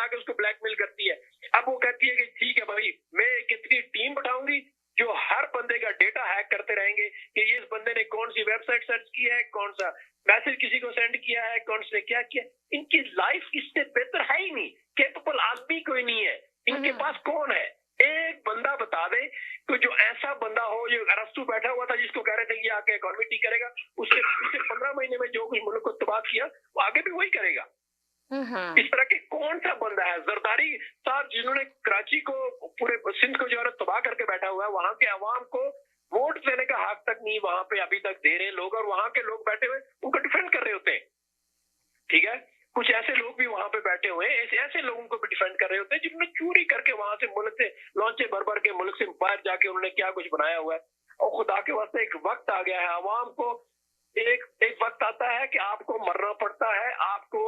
बना के उसको ब्लैकमेल करती है। अब वो कहती है कि ठीक है भाई, मैं कितनी टीम बैठाऊंगी जो हर बंदे का डेटा हैक करते रहेंगे कि इस बंदे ने कौन सी वेबसाइट सर्च की है, कौन सा मैसेज किसी को सेंड किया है, कौन से क्या किया। इनकी लाइफ इससे बेहतर है ही नहीं, केपेबल आदमी कोई नहीं है इनके पास। कौन है? एक बंदा बता दे कि जो ऐसा बंदा हो, जो अरस्तु बैठा हुआ था जिसको कह रहे थे कि आके इकोनॉमी ठीक करेगा, उसने पिछले 15 महीने में जो कुछ मुल्क को तबाह किया वो आगे भी वही करेगा। इस तरह के कौन सा बंदा है? जरदारी साहब जिन्होंने कराची को, पूरे सिंध को जो है तबाह करके बैठा हुआ है, वहां के अवाम को वोट देने का हक तक नहीं वहां पे अभी तक दे रहे लोग, और वहां के लोग बैठे हुए उनको डिफेंड कर रहे होते हैं। ठीक है, कुछ ऐसे लोग भी वहां पे बैठे हुए हैं, ऐसे लोगों को भी डिफेंड कर रहे होते हैं जिन्होंने चोरी करके वहां से मुल्क से लॉन्चे भर भर के मुल्क से बाहर जाके उन्होंने क्या कुछ बनाया हुआ है। और खुदा के वास्ते एक वक्त आ गया है, अवाम को एक वक्त आता है कि आपको मरना पड़ता है, आपको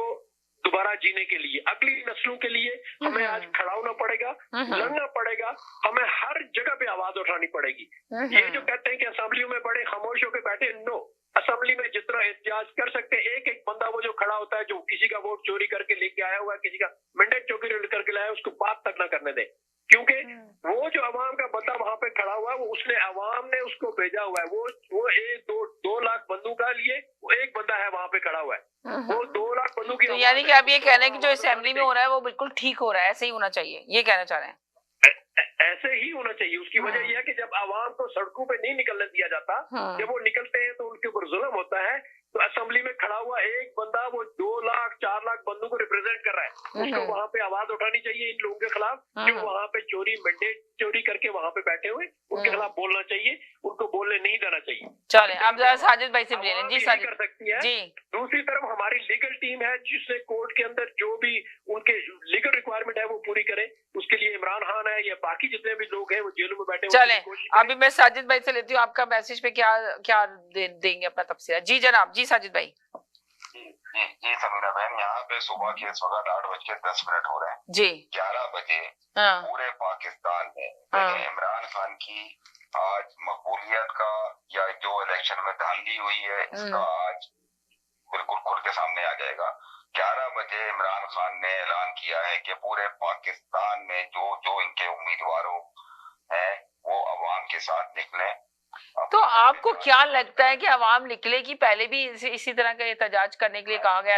दोबारा जीने के लिए, अगली नस्लों के लिए हमें आज खड़ा होना पड़ेगा, लड़ना पड़ेगा, हमें हर जगह पे आवाज उठानी पड़ेगी। ये जो कहते हैं कि असेंबलियों में बड़े खामोश होकर बैठे, नो, असेंबली में जितना एहतजाज कर सकते हैं, एक एक बंदा वो जो खड़ा होता है, जो किसी का वोट चोरी करके लेके आया हुआ है, किसी का मैंडेट चोरी करके लाया, उसको बात तक ना करने दे, क्योंकि वो जो अवाम का बंदा वहां पे खड़ा हुआ है, वो उसने अवाम ने उसको भेजा हुआ है। वो एक दो लाख बंदूक का लिए वो एक बंदा है वहां पे खड़ा हुआ है, वो 2 लाख बंदूक। तो यानी कि आप ये कह रहे हैं कि जो असेंबली में हो रहा है वो बिल्कुल ठीक हो रहा है, ऐसे ही होना चाहिए, ये कहना चाह रहे हैं? ऐसे ही होना चाहिए। उसकी वजह यह है कि जब आवाम को सड़कों पे नहीं निकलने दिया जाता, जब वो निकलते हैं तो उनके ऊपर जुल्म होता है, तो असेंबली में खड़ा हुआ एक बंदा वो 2 लाख 4 लाख बंदों को रिप्रेजेंट कर रहा है, उसको वहां पे आवाज उठानी चाहिए इन लोगों के खिलाफ जो वहां पे मैंडेट चोरी करके वहां पे बैठे हुए, उनके खिलाफ बोलना चाहिए, उनको बोलने नहीं देना चाहिए। चले अब जरा साजिद भाई से ले लें। जी साजिद। कर सकती है जी। दूसरी तरफ हमारी लीगल टीम है जिसने कोर्ट के अंदर जो भी उनके लीगल रिक्वायरमेंट है वो पूरी करे। उसके लिए इमरान खान है या बाकी जितने भी लोग हैं वो जेलों में बैठे। चले अभी मैं साजिद भाई से लेती हूँ, आपका मैसेज पे क्या देंगे अपना तबसरा? जी जनाब। जी साजिद भाई। जी समीरा बहन, यहाँ पे सुबह के इस वक्त 8:10 हो रहे हैं जी। 11 बजे पूरे पाकिस्तान में इमरान खान की आज मकबूलियत का या जो इलेक्शन में धांधली हुई है इसका आज बिल्कुल खुल के सामने आ जाएगा। 11 बजे इमरान खान ने ऐलान किया है कि पूरे पाकिस्तान में जो इनके उम्मीदवारों हैं वो अवाम के साथ निकले। तो आपको क्या लगता है कि अवाम निकलेगी? पहले भी इसी तरह का एहतजाज करने के लिए कहा गया था।